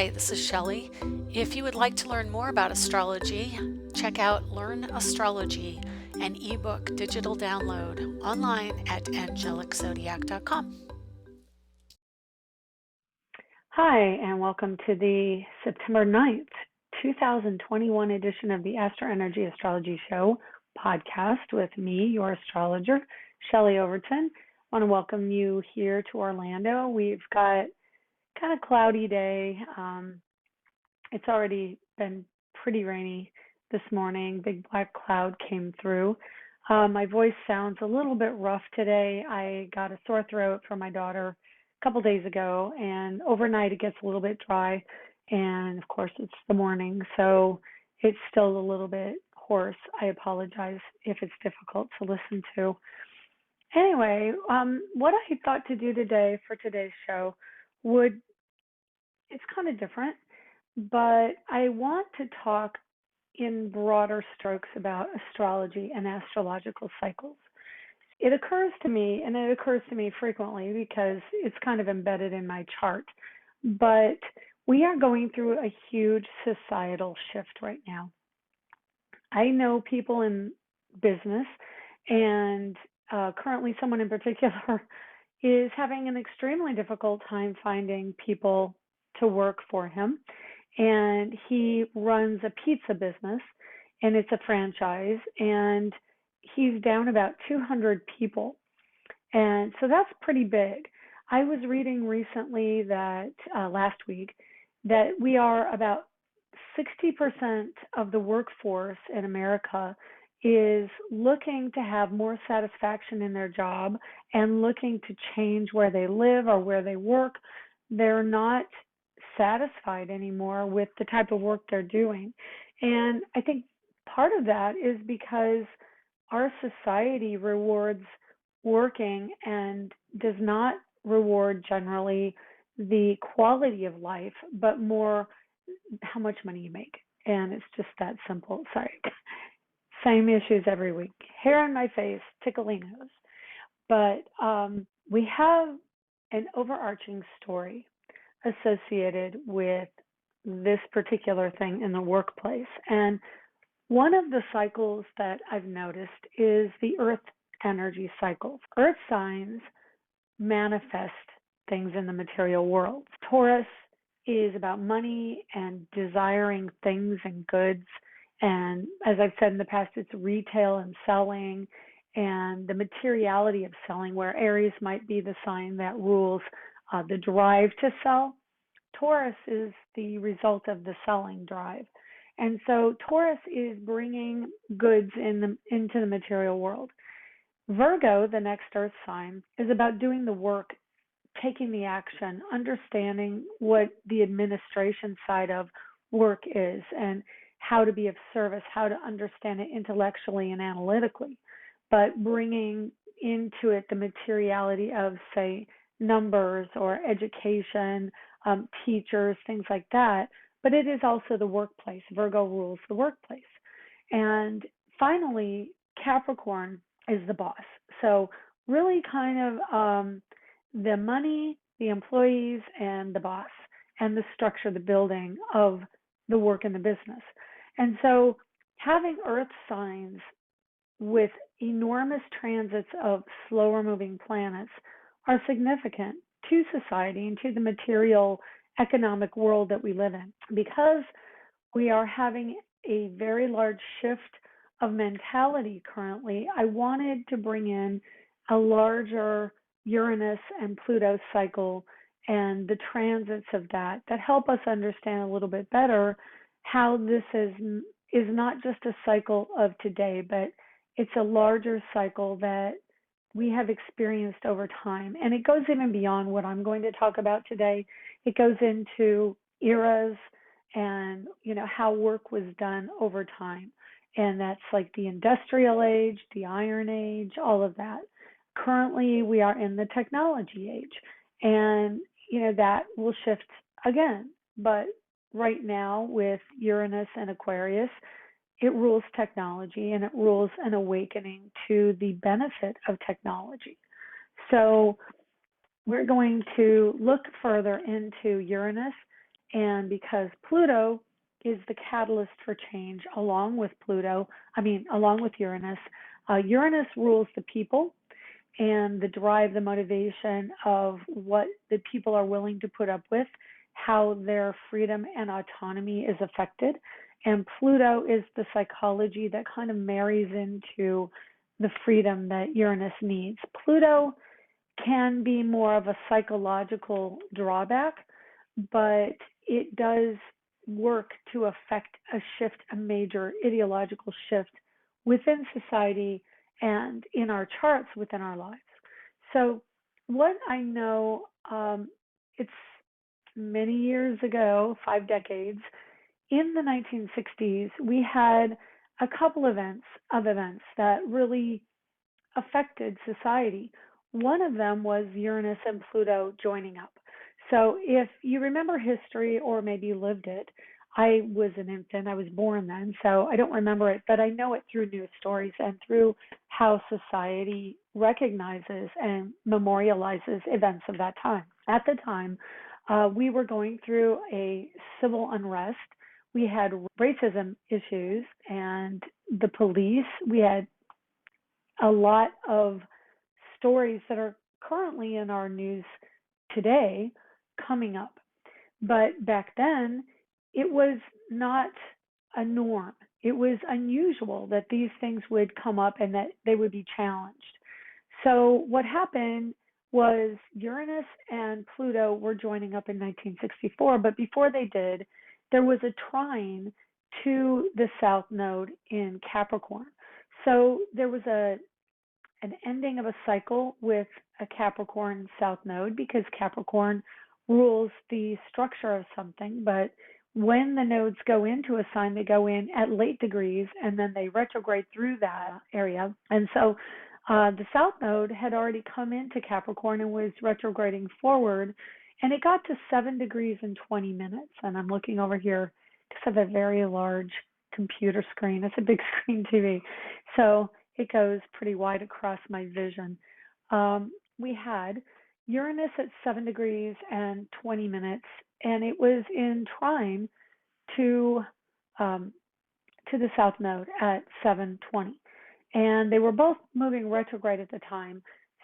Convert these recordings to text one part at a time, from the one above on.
Hi, this is Shelley. If you would like to learn more about astrology, check out Learn Astrology, an ebook digital download online at angeliczodiac.com. Hi, and welcome to the September 9th, 2021 edition of the AstroEnergyAstrology Show podcast with me, your astrologer, Shelley Overton. I want to welcome you here to Orlando. We've got kind of cloudy day. It's already been pretty rainy this morning. Big black cloud came through. My voice sounds a little bit rough today. I got a sore throat from my daughter a couple days ago, and overnight it gets a little bit dry, and of course it's the morning, so it's still a little bit hoarse. I apologize if it's difficult to listen to. Anyway, what I thought to do today for today's show it's kind of different, but I want to talk in broader strokes about astrology and astrological cycles. It occurs to me, and it occurs to me frequently because it's kind of embedded in my chart, but we are going through a huge societal shift right now. I know people in business, and currently someone in particular is having an extremely difficult time finding people to work for him. And he runs a pizza business, and it's a franchise, and he's down about 200 people. And so that's pretty big. I was reading recently that last week that we are about 60% of the workforce in America is looking to have more satisfaction in their job and looking to change where they live or where they work. They're not satisfied anymore with the type of work they're doing. And I think part of that is because our society rewards working and does not reward generally the quality of life, but more how much money you make. And it's just that simple. Sorry. Same issues every week. Hair on my face, tickly nose. But we have an overarching story associated with this particular thing in the workplace. And one of the cycles that I've noticed is the earth energy cycles. Earth signs manifest things in the material world. Taurus is about money and desiring things and goods. And as I've said in the past, it's retail and selling and the materiality of selling, where Aries might be the sign that rules the drive to sell. Taurus is the result of the selling drive. And so Taurus is bringing goods into the material world. Virgo, the next earth sign, is about doing the work, taking the action, understanding what the administration side of work is and how to be of service, how to understand it intellectually and analytically, but bringing into it the materiality of, say, numbers or education, teachers, things like that. But it is also the workplace. Virgo rules the workplace. And finally, Capricorn is the boss. So really kind of the money, the employees, and the boss, and the structure, the building of the work in the business. And so having earth signs with enormous transits of slower moving planets are significant to society and to the material economic world that we live in, because we are having a very large shift of mentality currently. I wanted to bring in a larger Uranus and Pluto cycle and the transits of that help us understand a little bit better how this is not just a cycle of today, but it's a larger cycle that we have experienced over time. And it goes even beyond what I'm going to talk about today. It goes into eras and, how work was done over time. And that's like the industrial age, the iron age, all of that. Currently, we are in the technology age. And, that will shift again. But right now with Uranus and Aquarius, it rules technology and it rules an awakening to the benefit of technology. So we're going to look further into Uranus And because Pluto is the catalyst for change along with along with Uranus. Uranus rules the people and the drive, the motivation of what the people are willing to put up with, how their freedom and autonomy is affected. And Pluto is the psychology that kind of marries into the freedom that Uranus needs. Pluto can be more of a psychological drawback, but it does work to affect a major ideological shift within society and in our charts within our lives. So what I know, it's many years ago, 5 decades, in the 1960s, we had a couple events that really affected society. One of them was Uranus and Pluto joining up. So if you remember history or maybe lived it, I was an infant, I was born then, so I don't remember it, but I know it through news stories and through how society recognizes and memorializes events of that time. At the time, we were going through a civil unrest. We had racism issues and the police. We had a lot of stories that are currently in our news today coming up. But back then, it was not a norm. It was unusual that these things would come up and that they would be challenged. So what happened was Uranus and Pluto were joining up in 1964, but before they did, there was a trine to the South Node in Capricorn. So there was an ending of a cycle with a Capricorn South Node because Capricorn rules the structure of something, but when the nodes go into a sign, they go in at late degrees and then they retrograde through that area. And so the South Node had already come into Capricorn and was retrograding forward, and it got to 7 degrees and 20 minutes. And I'm looking over here because I have a very large computer screen. It's a big screen TV. So it goes pretty wide across my vision. We had Uranus at 7 degrees and 20 minutes, and it was in trine to the South Node at 7:20, and they were both moving retrograde at the time.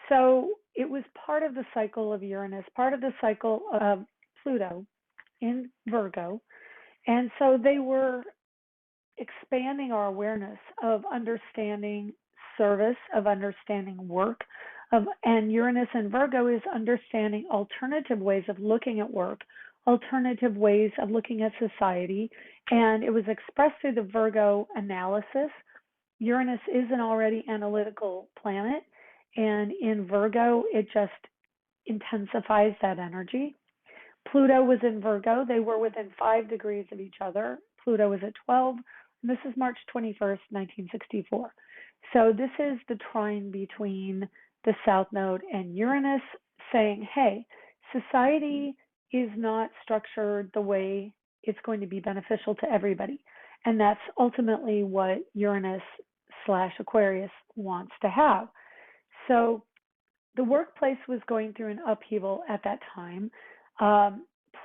So it was part of the cycle of Uranus, part of the cycle of Pluto in Virgo, and so they were expanding our awareness of understanding service, of understanding work, and Uranus and Virgo is understanding alternative ways of looking at work, alternative ways of looking at society, and it was expressed through the Virgo analysis. Uranus is an already analytical planet, and in Virgo, it just intensifies that energy. Pluto was in Virgo. They were within 5 degrees of each other. Pluto was at 12, and this is March 21st, 1964. So this is the trine between the South Node and Uranus saying, hey, society is not structured the way it's going to be beneficial to everybody. And that's ultimately what Uranus/Aquarius wants to have. So the workplace was going through an upheaval at that time.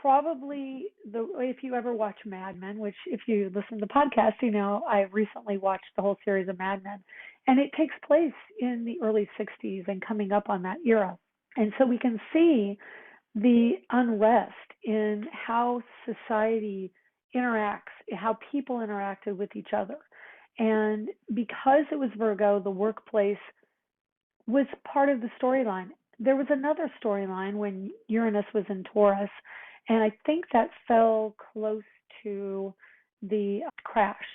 Probably if you ever watch Mad Men, which if you listen to the podcast, you know I recently watched the whole series of Mad Men, and it takes place in the early 60s and coming up on that era. And so we can see the unrest in how society interacts, how people interacted with each other. And because it was Virgo, the workplace was part of the storyline. There was another storyline when Uranus was in Taurus, and I think that fell close to the crash,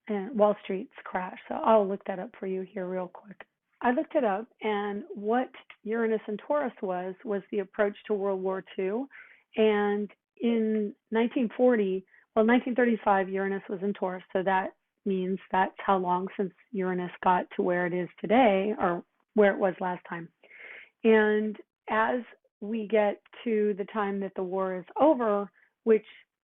and Wall Street's crash. So I'll look that up for you here real quick. I looked it up, and what Uranus and Taurus was the approach to World War II. And in 1935, Uranus was in Taurus, so that means that's how long since Uranus got to where it is today, or where it was last time. And as we get to the time that the war is over, which,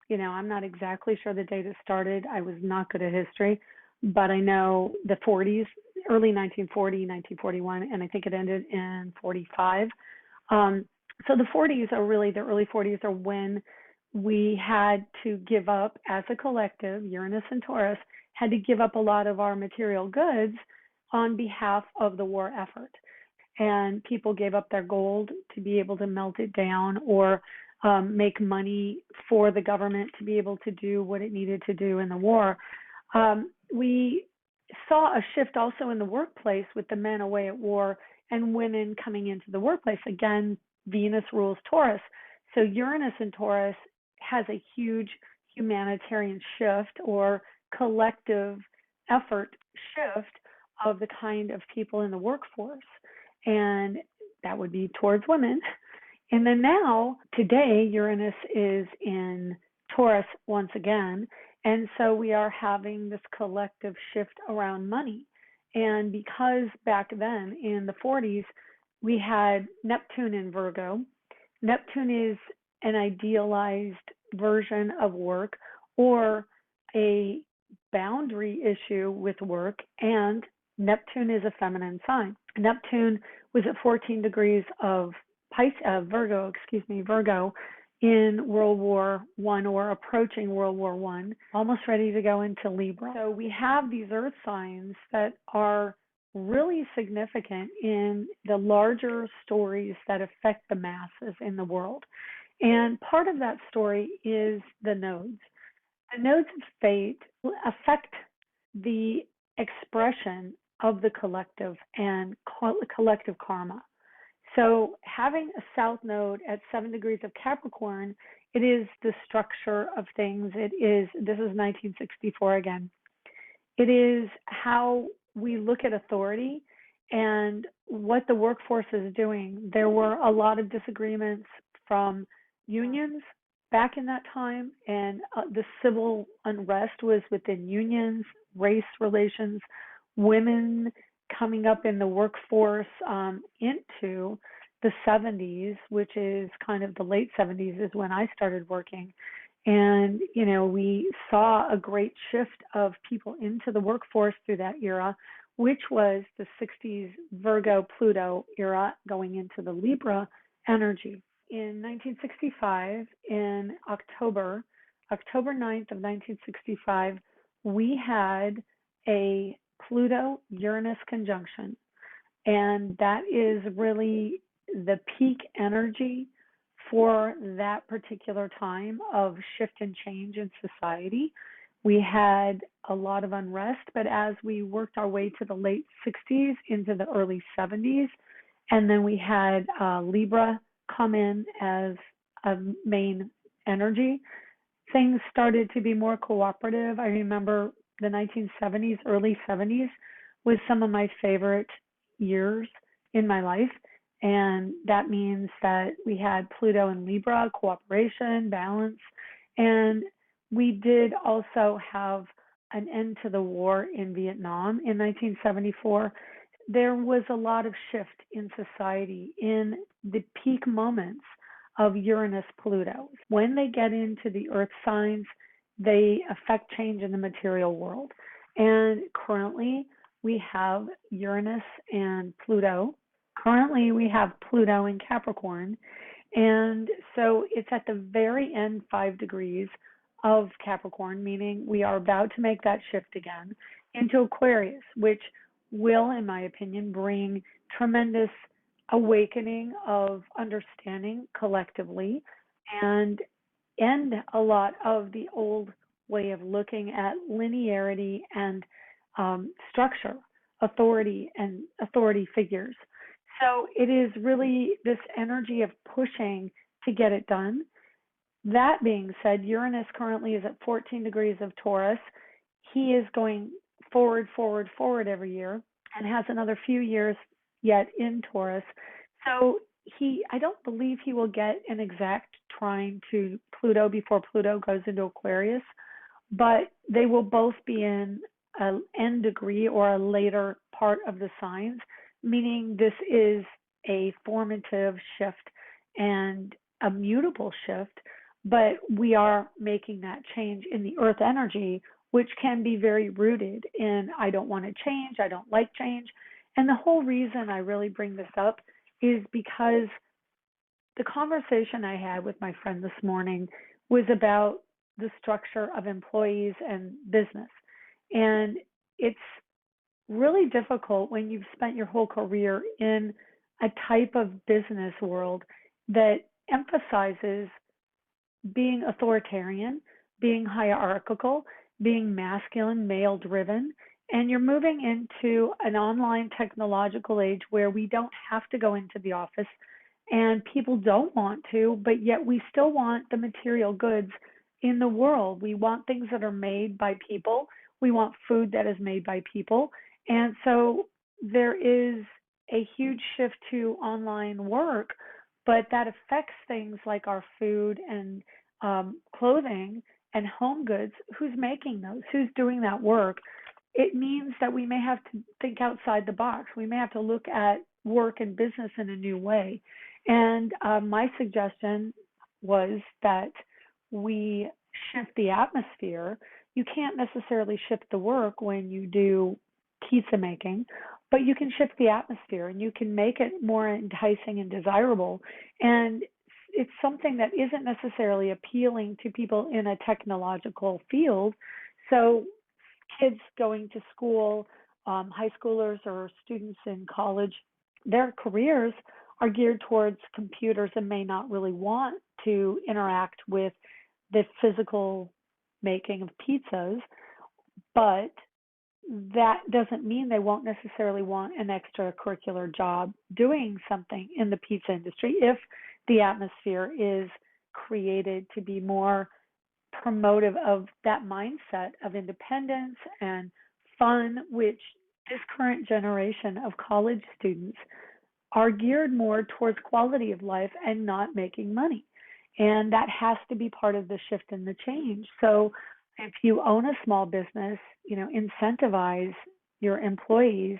you know, I'm not exactly sure the date it started. I was not good at history, but I know the 40s, early 1940, 1941, and I think it ended in 45. So the 40s are really, the early 40s are when we had to give up as a collective, Uranus and Taurus, had to give up a lot of our material goods on behalf of the war effort. And people gave up their gold to be able to melt it down or make money for the government to be able to do what it needed to do in the war. We saw a shift also in the workplace with the men away at war and women coming into the workplace. Again, Venus rules Taurus. So Uranus in Taurus has a huge humanitarian shift or collective effort shift of the kind of people in the workforce. And that would be towards women. And then now, today, Uranus is in Taurus once again. And so we are having this collective shift around money. And because back then in the 40s, we had Neptune in Virgo. Neptune is an idealized version of work or a boundary issue with work, and Neptune is a feminine sign. Neptune was at 14 degrees of Virgo in World War I or approaching World War I, almost ready to go into Libra. So we have these earth signs that are really significant in the larger stories that affect the masses in the world. And part of that story is the nodes. The nodes of fate affect the expression of the collective and collective karma. So having a south node at 7 degrees of Capricorn, it is the structure of things. This is 1964 again. It is how we look at authority and what the workforce is doing. There were a lot of disagreements from unions back in that time, and the civil unrest was within unions, race relations, women coming up in the workforce into the 70s, which is kind of the late 70s is when I started working. And, we saw a great shift of people into the workforce through that era, which was the 60s Virgo Pluto era going into the Libra energy. In 1965, in October 9th of 1965, we had a Pluto-Uranus conjunction, and that is really the peak energy for that particular time of shift and change in society. We had a lot of unrest, but as we worked our way to the late 60s into the early 70s, and then we had Libra come in as a main energy, things started to be more cooperative. I remember the 1970s, early 70s was some of my favorite years in my life. And that means that we had Pluto and Libra, cooperation, balance. And we did also have an end to the war in Vietnam in 1974. There was a lot of shift in society in the peak moments of Uranus-Pluto. When they get into the earth signs, they affect change in the material world. And currently, we have Uranus and Pluto. Currently, we have Pluto in Capricorn. And so it's at the very end 5 degrees of Capricorn, meaning we are about to make that shift again into Aquarius, which will, in my opinion, bring tremendous awakening of understanding collectively and end a lot of the old way of looking at linearity and structure, authority and authority figures. So it is really this energy of pushing to get it done. That being said, Uranus currently is at 14 degrees of Taurus. He is going forward every year and has another few years yet in Taurus. So I don't believe he will get an exact trine to Pluto before Pluto goes into Aquarius, but they will both be in an end degree or a later part of the signs, meaning this is a formative shift and a mutable shift, but we are making that change in the earth energy, which can be very rooted in I don't want to change, I don't like change. And the whole reason I really bring this up is because the conversation I had with my friend this morning was about the structure of employees and business. And it's really difficult when you've spent your whole career in a type of business world that emphasizes being authoritarian, being hierarchical, being masculine, male driven, and you're moving into an online technological age where we don't have to go into the office and people don't want to, but yet we still want the material goods in the world. We want things that are made by people. We want food that is made by people. And so there is a huge shift to online work, but that affects things like our food and clothing and home goods. Who's making those? Who's doing that work? It means that we may have to think outside the box. We may have to look at work and business in a new way. And my suggestion was that we shift the atmosphere. You can't necessarily shift the work when you do pizza making, but you can shift the atmosphere and you can make it more enticing and desirable. And it's something that isn't necessarily appealing to people in a technological field. So kids going to school, high schoolers or students in college, their careers are geared towards computers and may not really want to interact with the physical making of pizzas, but that doesn't mean they won't necessarily want an extracurricular job doing something in the pizza industry if the atmosphere is created to be more promotive of that mindset of independence and fun, which this current generation of college students are geared more towards quality of life and not making money. And that has to be part of the shift and the change. So if you own a small business, incentivize your employees.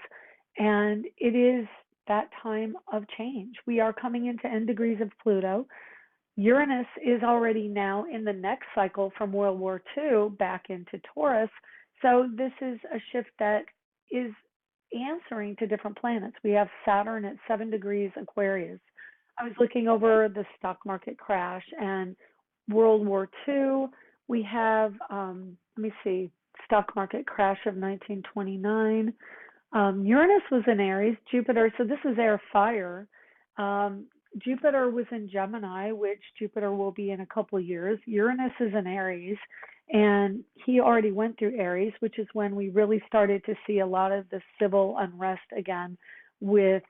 And it is that time of change. We are coming into end degrees of Pluto. Uranus is already now in the next cycle from World War II back into Taurus. So this is a shift that is answering to different planets. We have Saturn at 7 degrees Aquarius. I was looking over the stock market crash and World War II. We have, stock market crash of 1929. Uranus was in Aries, Jupiter, so this is air fire. Jupiter was in Gemini, which Jupiter will be in a couple of years. Uranus is in Aries, and he already went through Aries, which is when we really started to see a lot of the civil unrest again with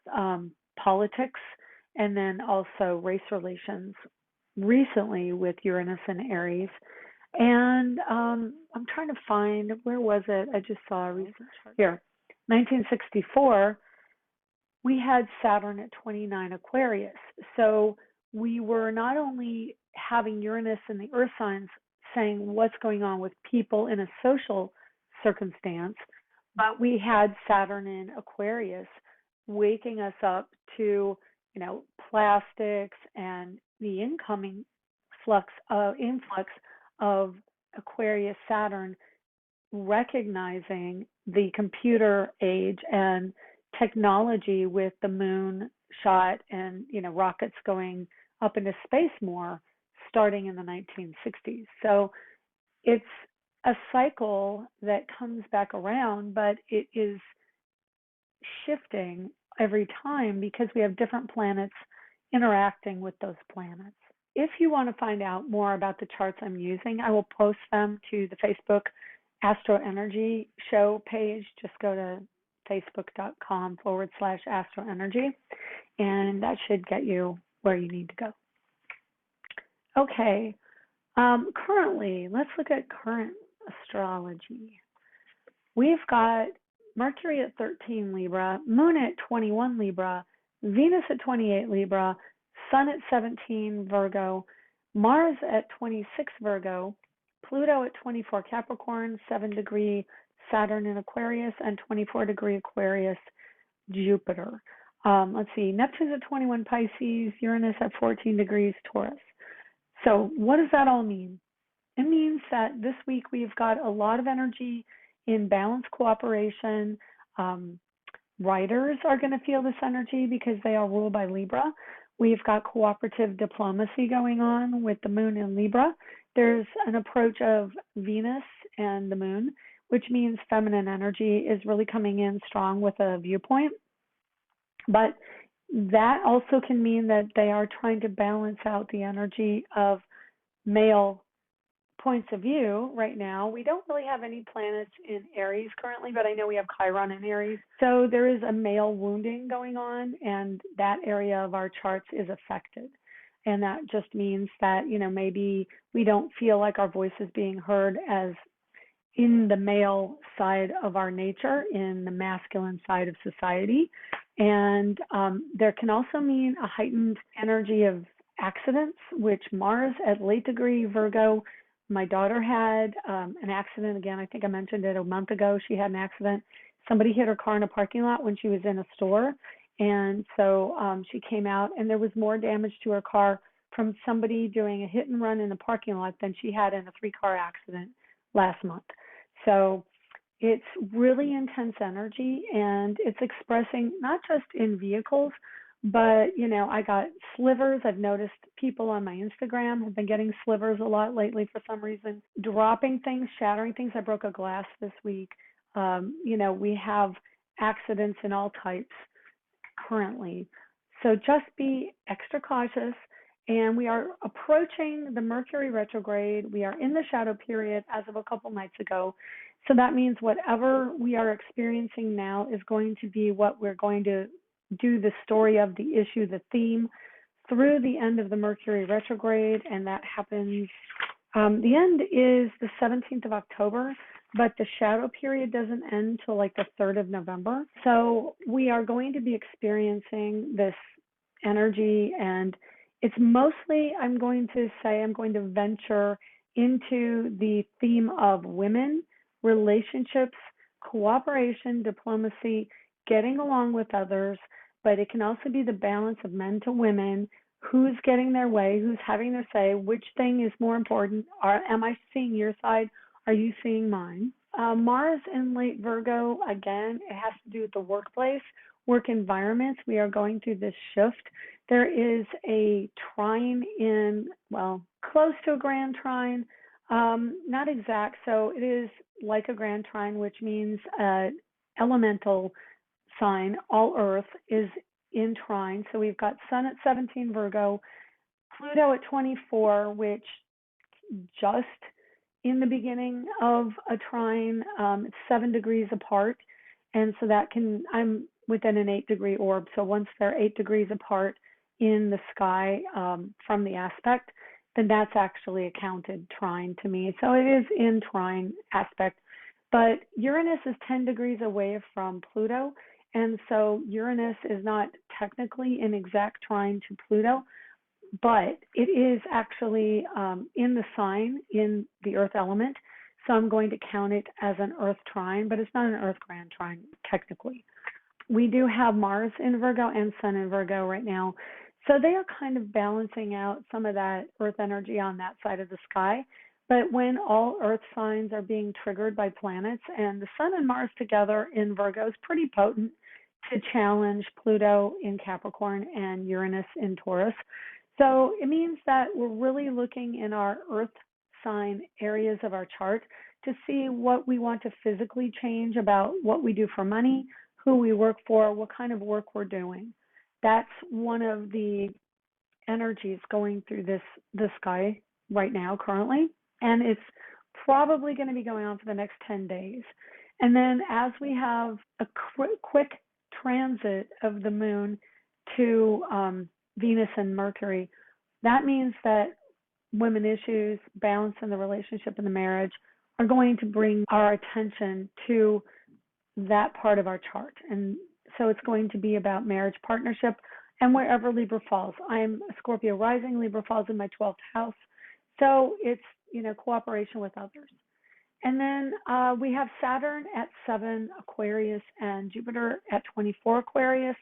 politics and then also race relations recently with Uranus and Aries. And I'm trying to find, where was it? I just saw a recent chart here. 1964, we had Saturn at 29 Aquarius. So we were not only having Uranus in the earth signs saying what's going on with people in a social circumstance, but we had Saturn in Aquarius waking us up to, plastics and the incoming influx of Aquarius Saturn, recognizing the computer age and technology with the moon shot and rockets going up into space more starting in the 1960s. So it's a cycle that comes back around, but it is shifting every time because we have different planets interacting with those planets. If you want to find out more about the charts I'm using, I will post them to the Facebook AstroEnergy show page. Just go to facebook.com/AstroEnergy, and that should get you where you need to go. Okay, currently, let's look at current astrology. We've got Mercury at 13 Libra, Moon at 21 Libra, Venus at 28 Libra, Sun at 17 Virgo, Mars at 26 Virgo, Pluto at 24 Capricorn, 7 degree Saturn in Aquarius, and 24 degree Aquarius Jupiter. Let's see, Neptune's at 21 Pisces, Uranus at 14 degrees Taurus. So what does that all mean? It means that this week we've got a lot of energy in balanced cooperation. Writers are going to feel this energy because they are ruled by Libra. We've got cooperative diplomacy going on with the moon in Libra. There's an approach of Venus and the moon, which means feminine energy is really coming in strong with a viewpoint. But that also can mean that they are trying to balance out the energy of male points of view right now. We don't really have any planets in Aries currently, but I know we have Chiron in Aries. So there is a male wounding going on, and that area of our charts is affected. And that just means that, maybe we don't feel like our voice is being heard as in the male side of our nature, in the masculine side of society. And there can also mean a heightened energy of accidents, which Mars at late degree Virgo, my daughter had an accident. Again, I think I mentioned it a month ago. She had an accident. Somebody hit her car in a parking lot when she was in a store. And so she came out, and there was more damage to her car from somebody doing a hit and run in a parking lot than she had in a 3-car accident last month. So it's really intense energy, and it's expressing not just in vehicles, but, I got slivers. I've noticed people on my Instagram have been getting slivers a lot lately for some reason, dropping things, shattering things. I broke a glass this week. We have accidents in all types currently. So just be extra cautious. And we are approaching the Mercury retrograde. We are in the shadow period as of a couple nights ago. So that means whatever we are experiencing now is going to be what we're going to do the story of, the issue, the theme, through the end of the Mercury retrograde. And that happens, the end is the 17th of October, but the shadow period doesn't end till like the 3rd of November. So we are going to be experiencing this energy, and it's mostly, I'm going to venture into the theme of women, relationships, cooperation, diplomacy, getting along with others, but it can also be the balance of men to women, who's getting their way, who's having their say, which thing is more important, am I seeing your side, are you seeing mine? Mars in late Virgo, again, it has to do with the workplace, work environments. We are going through this shift. There is a trine close to a grand trine, not exact. So it is like a grand trine, which means elemental sign, all Earth is in trine. So we've got Sun at 17 Virgo, Pluto at 24, which just in the beginning of a trine, it's 7 degrees apart. And so I'm within an 8-degree orb. So once they're 8 degrees apart in the sky from the aspect, then that's actually a counted trine to me. So it is in trine aspect. But Uranus is 10 degrees away from Pluto. And so Uranus is not technically an exact trine to Pluto, but it is actually in the sign, in the earth element. So I'm going to count it as an earth trine, but it's not an earth grand trine technically. We do have Mars in Virgo and Sun in Virgo right now. So they are kind of balancing out some of that earth energy on that side of the sky. But when all earth signs are being triggered by planets, and the Sun and Mars together in Virgo is pretty potent to challenge Pluto in Capricorn and Uranus in Taurus. So it means that we're really looking in our earth sign areas of our chart to see what we want to physically change about what we do for money, who we work for, what kind of work we're doing. That's one of the energies going through the sky right now currently, and it's probably going to be going on for the next 10 days. And then as we have a quick transit of the moon to Venus and Mercury, that means that women issues, balance in the relationship and the marriage are going to bring our attention to that part of our chart. And so it's going to be about marriage, partnership, and wherever Libra falls. I'm a Scorpio rising, Libra falls in my 12th house. So it's, cooperation with others. And then we have Saturn at 7 Aquarius and Jupiter at 24 Aquarius.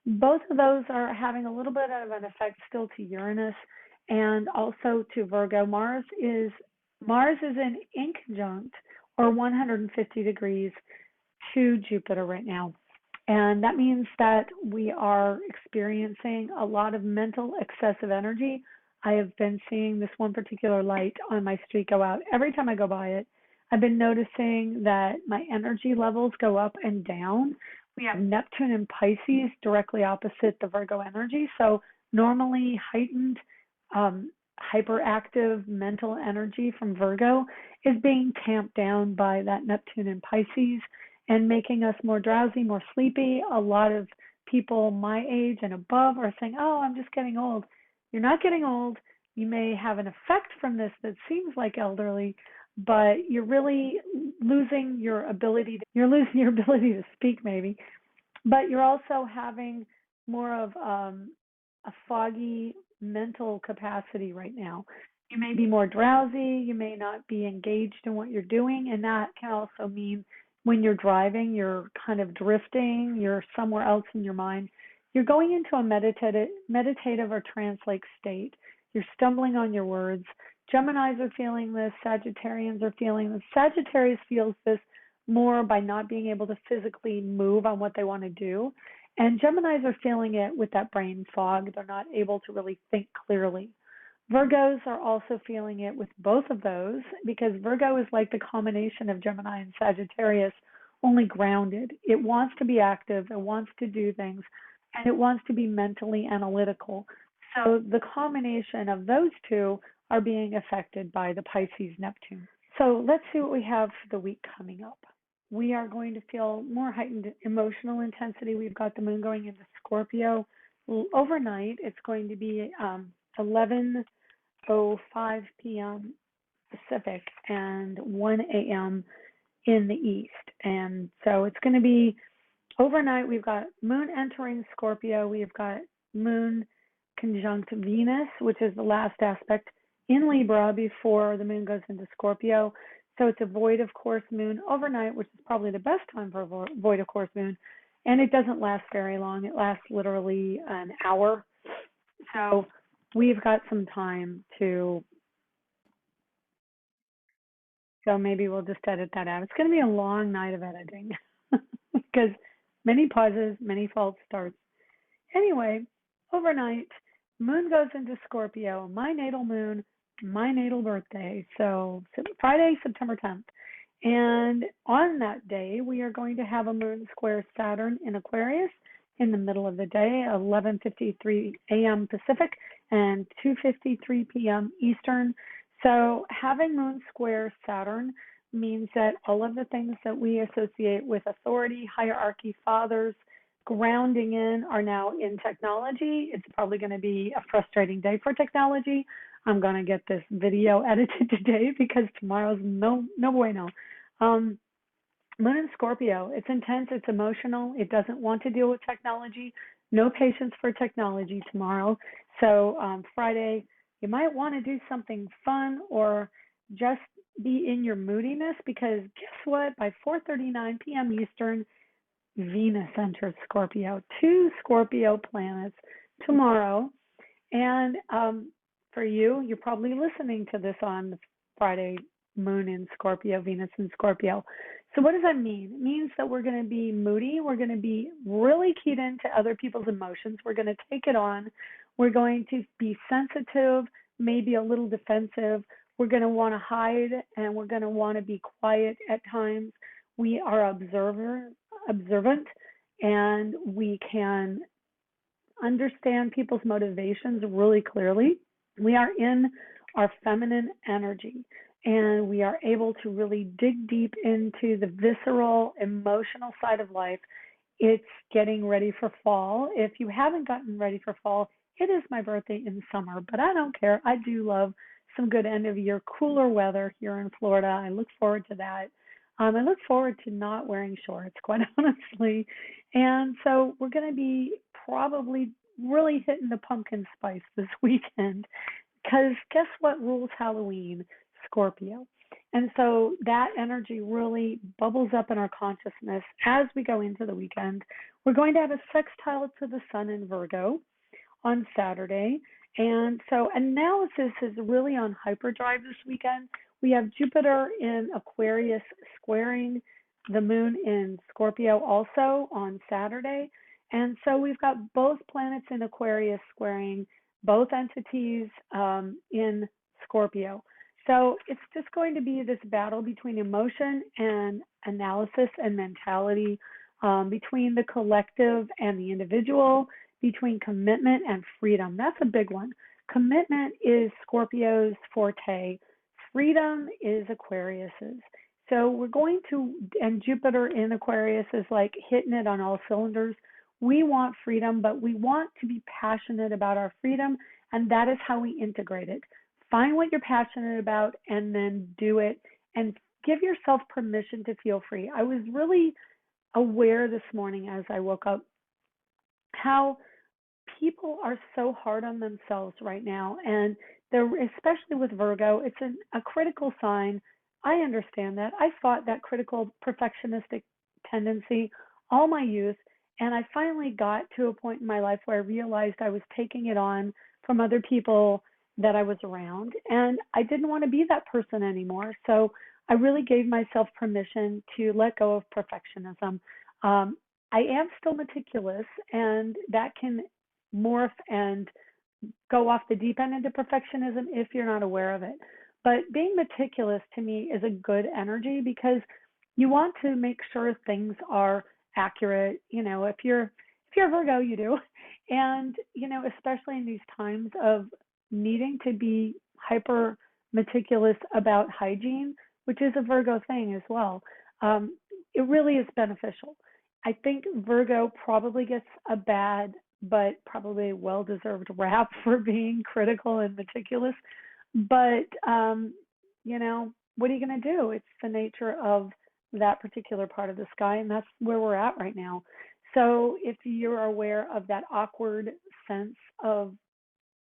Both of those are having a little bit of an effect still to Uranus and also to Virgo. Mars is in inconjunct or 150 degrees to Jupiter right now. And that means that we are experiencing a lot of mental excessive energy, I have been seeing this one particular light on my street go out. Every time I go by it, I've been noticing that my energy levels go up and down. We have Neptune and Pisces directly opposite the Virgo energy. So normally heightened, hyperactive mental energy from Virgo is being tamped down by that Neptune and Pisces and making us more drowsy, more sleepy. A lot of people my age and above are saying, oh, I'm just getting old. You're not getting old. You may have an effect from this that seems like elderly, but you're really losing your ability to speak maybe, but you're also having more of a foggy mental capacity right now. You may be more drowsy, you may not be engaged in what you're doing, and that can also mean when you're driving, you're kind of drifting, you're somewhere else in your mind. You're going into a meditative or trance-like state. You're stumbling on your words. Geminis are feeling this, Sagittarians are feeling this. Sagittarius feels this more by not being able to physically move on what they want to do. And Geminis are feeling it with that brain fog. They're not able to really think clearly. Virgos are also feeling it with both of those because Virgo is like the combination of Gemini and Sagittarius, only grounded. It wants to be active, it wants to do things, and it wants to be mentally analytical. So the combination of those two are being affected by the Pisces Neptune. So let's see what we have for the week coming up. We are going to feel more heightened emotional intensity. We've got the moon going into Scorpio. Overnight, it's going to be 11:05 p.m. Pacific and 1 a.m. in the east. And so it's going to be overnight. We've got moon entering Scorpio. We've got moon conjunct Venus, which is the last aspect in Libra before the moon goes into Scorpio. So it's a void of course moon overnight, which is probably the best time for a void of course moon. And it doesn't last very long. It lasts literally an hour. So we've got some time to, so maybe we'll just edit that out. It's going to be a long night of editing because many pauses, many false starts. Anyway, overnight, moon goes into Scorpio, my natal moon, my natal birthday, so Friday, September 10th. And on that day, we are going to have a moon square Saturn in Aquarius in the middle of the day, 11:53 a.m. Pacific and 2:53 p.m. Eastern. So having moon square Saturn means that all of the things that we associate with authority, hierarchy, fathers, grounding in are now in technology. It's probably going to be a frustrating day for technology. I'm going to get this video edited today because tomorrow's no bueno. Moon in Scorpio, it's intense, it's emotional, it doesn't want to deal with technology, no patience for technology tomorrow. So Friday, you might want to do something fun or just be in your moodiness because guess what? By 4:39 p.m. Eastern, Venus enters Scorpio, 2 Scorpio planets tomorrow. And for you, you're probably listening to this on Friday, moon in Scorpio, Venus in Scorpio. So what does that mean? It means that we're going to be moody. We're going to be really keyed into other people's emotions. We're going to take it on. We're going to be sensitive, maybe a little defensive. We're going to want to hide and we're going to want to be quiet at times. We are observant, and we can understand people's motivations really clearly. We are in our feminine energy, and we are able to really dig deep into the visceral, emotional side of life. It's getting ready for fall. If you haven't gotten ready for fall, it is my birthday in summer, but I don't care. I do love some good end of year cooler weather here in Florida. I look forward to that. I look forward to not wearing shorts, quite honestly. And so we're going to be probably really hitting the pumpkin spice this weekend because guess what rules Halloween? Scorpio. And so that energy really bubbles up in our consciousness as we go into the weekend. We're going to have a sextile to the sun in Virgo on Saturday. And so analysis is really on hyperdrive this weekend. We have Jupiter in Aquarius squaring the moon in Scorpio also on Saturday. And so we've got both planets in Aquarius squaring both entities in Scorpio. So it's just going to be this battle between emotion and analysis and mentality, between the collective and the individual, between commitment and freedom. That's a big one. Commitment is Scorpio's forte. Freedom is Aquarius's. So we're going to, and Jupiter in Aquarius is like hitting it on all cylinders. We want freedom, but we want to be passionate about our freedom, and that is how we integrate it. Find what you're passionate about and then do it, and give yourself permission to feel free. I was really aware this morning as I woke up how people are so hard on themselves right now, and they're, especially with Virgo, it's a critical sign. I understand that. I fought that critical perfectionistic tendency all my youth, and I finally got to a point in my life where I realized I was taking it on from other people that I was around, and I didn't want to be that person anymore. So I really gave myself permission to let go of perfectionism. I am still meticulous, and that can morph and go off the deep end into perfectionism if you're not aware of it. But being meticulous to me is a good energy, because you want to make sure things are accurate. You know, if you're a Virgo, you do. And, you know, especially in these times of needing to be hyper meticulous about hygiene, which is a Virgo thing as well, it really is beneficial. I think Virgo probably gets a bad but probably a well-deserved rap for being critical and meticulous. But, you know, what are you going to do? It's the nature of that particular part of the sky, and that's where we're at right now. So if you're aware of that awkward sense of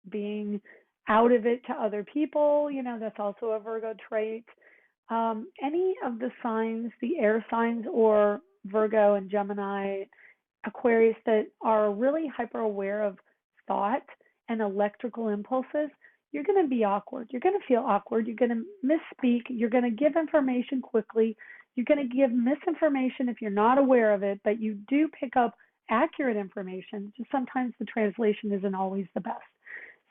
being out of it to other people, you know, that's also a Virgo trait. Any of the signs, the air signs, or Virgo and Gemini, Aquarius, that are really hyper aware of thought and electrical impulses, you're going to be awkward. You're going to feel awkward. You're going to misspeak. You're going to give information quickly. You're going to give misinformation if you're not aware of it, but you do pick up accurate information. Just sometimes the translation isn't always the best.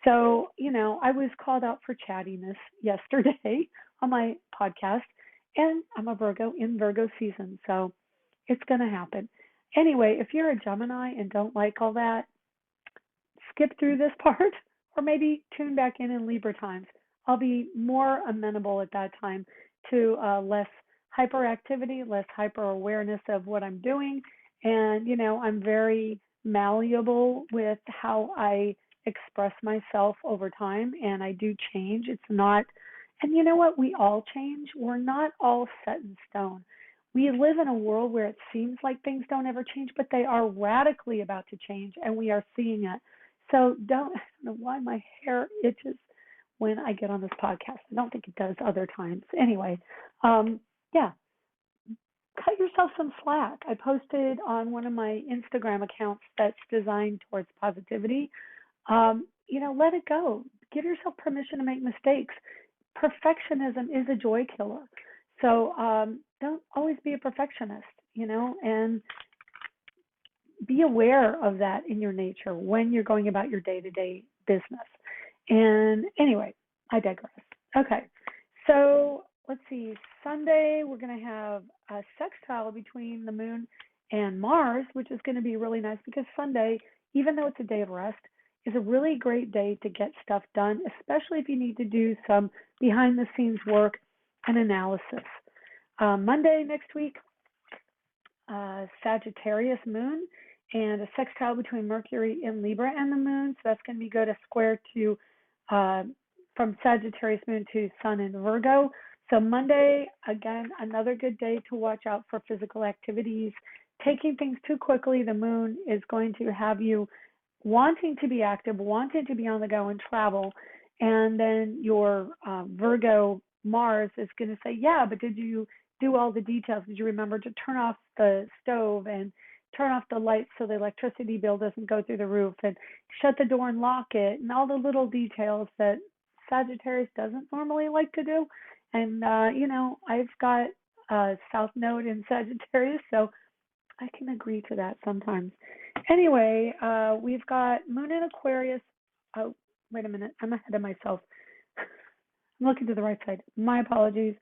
So, you know, I was called out for chattiness yesterday on my podcast, and I'm a Virgo in Virgo season, so it's going to happen. Anyway, if you're a Gemini and don't like all that, skip through this part, or maybe tune back in Libra times. I'll be more amenable at that time to less hyperactivity, less hyper awareness of what I'm doing. And, you know, I'm very malleable with how I express myself over time, and I do change. It's not, and you know what? We all change. We're not all set in stone. We live in a world where it seems like things don't ever change, but they are radically about to change, and we are seeing it. So I don't know why my hair itches when I get on this podcast. I don't think it does other times. Anyway, yeah, cut yourself some slack. I posted on one of my Instagram accounts that's designed towards positivity. You know, let it go. Give yourself permission to make mistakes. Perfectionism is a joy killer. So don't always be a perfectionist, you know, and be aware of that in your nature when you're going about your day-to-day business. And anyway, I digress. Okay, so let's see. Sunday, we're going to have a sextile between the moon and Mars, which is going to be really nice, because Sunday, even though it's a day of rest, is a really great day to get stuff done, especially if you need to do some behind-the-scenes work and analysis. Monday next week, Sagittarius moon and a sextile between Mercury in Libra and the moon. So that's going to be good, a square to from Sagittarius moon to Sun in Virgo. So Monday, again, another good day to watch out for physical activities. Taking things too quickly, the moon is going to have you wanting to be active, wanting to be on the go and travel. And then your Virgo Mars is going to say, yeah, but did you do all the details? Did you remember to turn off the stove and turn off the lights so the electricity bill doesn't go through the roof, and shut the door and lock it, and all the little details that Sagittarius doesn't normally like to do. And, you know, I've got a South Node in Sagittarius, so I can agree to that sometimes. Anyway, we've got Moon in Aquarius, wait a minute, I'm ahead of myself. I'm looking to the right side. My apologies.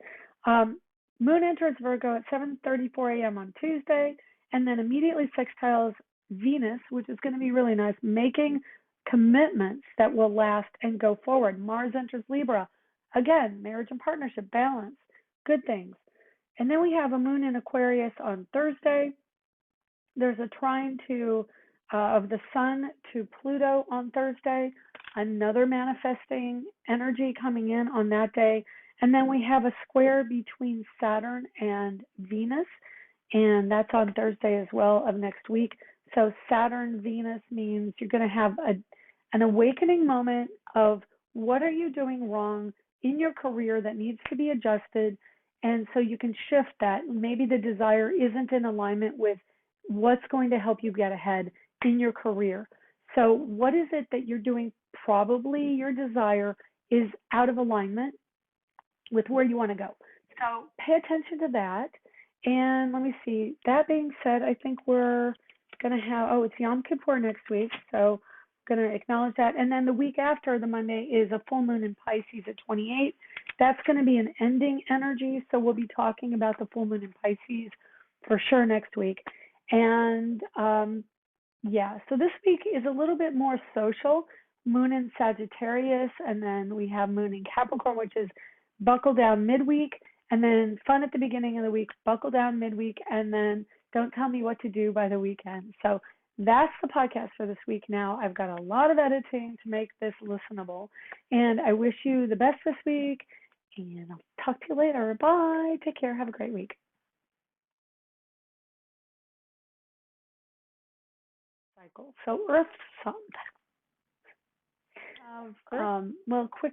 Moon enters Virgo at 7:34 a.m. on Tuesday, and then immediately sextiles Venus, which is going to be really nice, making commitments that will last and go forward. Mars enters Libra. Again, marriage and partnership, balance, good things. And then we have a moon in Aquarius on Thursday. There's a trine of the sun to Pluto on Thursday, another manifesting energy coming in on that day. And then we have a square between Saturn and Venus, and that's on Thursday as well of next week. So Saturn, Venus means you're going to have an awakening moment of what are you doing wrong in your career that needs to be adjusted, and so you can shift that. Maybe the desire isn't in alignment with what's going to help you get ahead in your career. So what is it that you're doing? Probably your desire is out of alignment with where you want to go. So pay attention to that. And let me see. That being said, I think we're going to have, it's Yom Kippur next week. So I'm going to acknowledge that. And then the week after the Monday is a full moon in Pisces at 28. That's going to be an ending energy. So we'll be talking about the full moon in Pisces for sure next week. And so this week is a little bit more social. Moon in Sagittarius, and then we have moon in Capricorn, which is buckle down midweek, and then fun at the beginning of the week, buckle down midweek, and then don't tell me what to do by the weekend. So that's the podcast for this week now. I've got a lot of editing to make this listenable, and I wish you the best this week, and I'll talk to you later. Bye. Take care. Have a great week. Cycle. So Earth, quick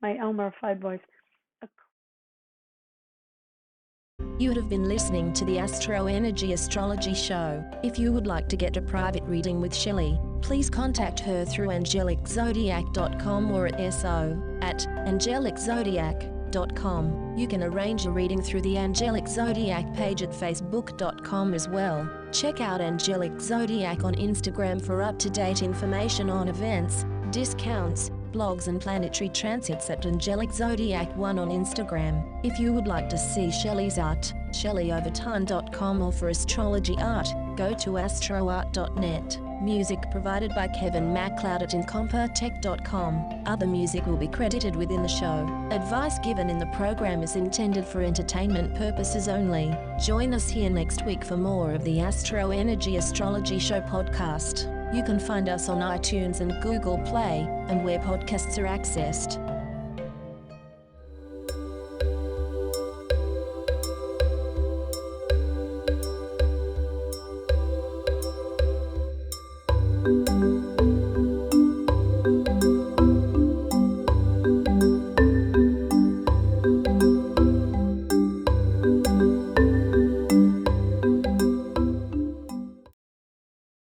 my Elmer Fudd voice. You have been listening to the AstroEnergy Astrology Show. If you would like to get a private reading with Shelley, please contact her through angeliczodiac.com or at so@angeliczodiac.com. You can arrange a reading through the Angelic Zodiac page at facebook.com as well. Check out Angelic Zodiac on Instagram for up-to-date information on events, discounts, blogs and planetary transits at Angelic Zodiac 1 on Instagram. If you would like to see Shelley's art, ShelleyOverton.com, or for astrology art, go to astroart.net. Music provided by Kevin MacLeod at incompetech.com. Other music will be credited within the show. Advice given in the program is intended for entertainment purposes only. Join us here next week for more of the Astro Energy Astrology Show podcast. You can find us on iTunes and Google Play, and where podcasts are accessed.